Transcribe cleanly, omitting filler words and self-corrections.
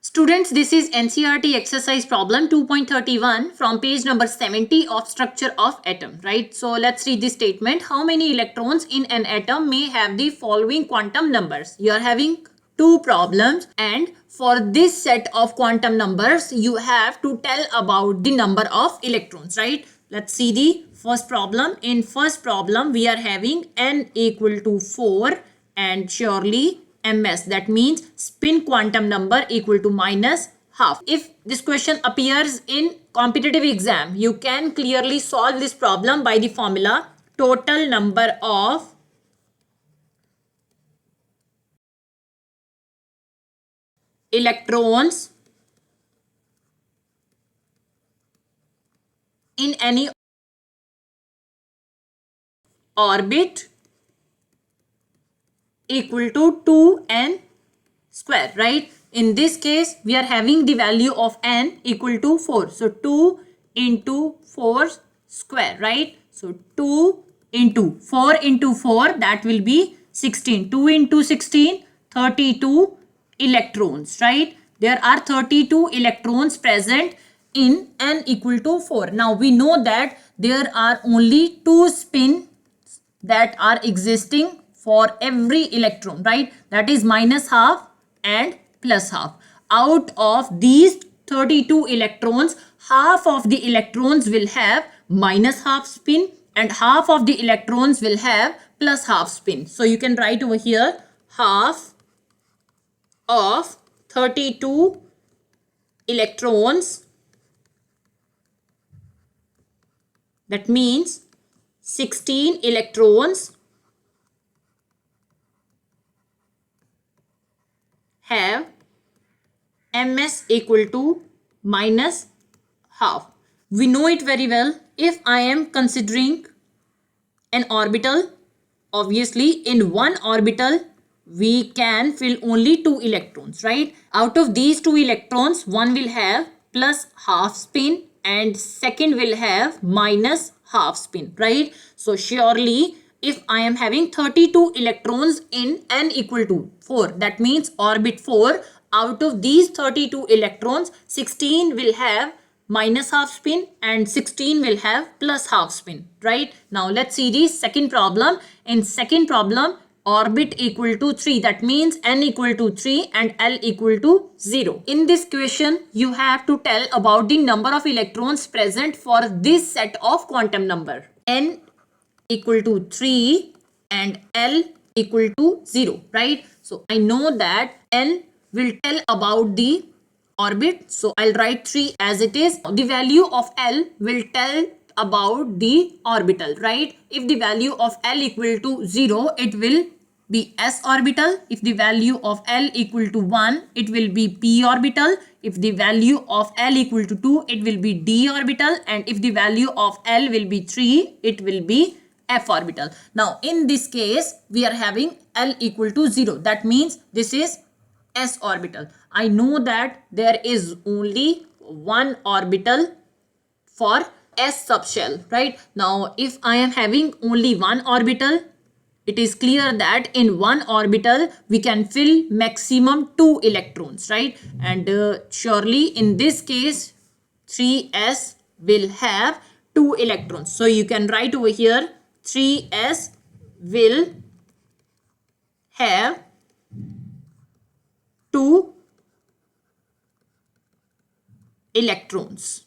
Students, this is NCERT exercise problem 2.31 from page number 70 of structure of atom, right? So let's read this statement. How many electrons in an atom may have the following quantum numbers? You are having two problems, and for this set of quantum numbers, you have to tell about the number of electrons, right? Let's see the first problem. In first problem, we are having n equal to 4 and surely ms, that means spin quantum number equal to minus half. If this question appears in competitive exam, you can clearly solve this problem by the formula total number of electrons in any orbit equal to 2n square, right? In this case, we are having the value of n equal to 4. So 2 into 4 square, right? So 2 into 4 into 4, that will be 16. 2 into 16, 32 electrons, right? There are 32 electrons present in n equal to 4. Now we know that there are only two spins that are existing for every electron, right? That is minus half and plus half. Out of these 32 electrons, half of the electrons will have minus half spin and half of the electrons will have plus half spin. So you can write over here half of 32 electrons, that means 16 electrons have ms equal to minus half. We know it very well. If I am considering an orbital, obviously in one orbital we can fill only two electrons, right? Out of these two electrons, one will have plus half spin and second will have minus half spin, right? So surely if I am having 32 electrons in n equal to 4, that means orbit 4, out of these 32 electrons, 16 will have minus half spin and 16 will have plus half spin, right? Now let's see the second problem. In second problem, orbit equal to 3, that means n equal to 3 and l equal to 0. In this question, you have to tell about the number of electrons present for this set of quantum number. N equal to 3 and l equal to 0, right? So I know that n will tell about the orbit, so I'll write 3 as it is. The value of l will tell about the orbital, right? If the value of l equal to 0, it will be s orbital. If the value of l equal to 1, it will be p orbital. If the value of l equal to 2, it will be d orbital. And if the value of l will be 3, it will be f orbital. Now in this case, we are having l equal to 0. That means this is s orbital. I know that there is only one orbital for s subshell, right? Now if I am having only one orbital, it is clear that in one orbital we can fill maximum 2 electrons, right? And surely in this case 3s will have 2 electrons. So you can write over here 3s will have 2 electrons.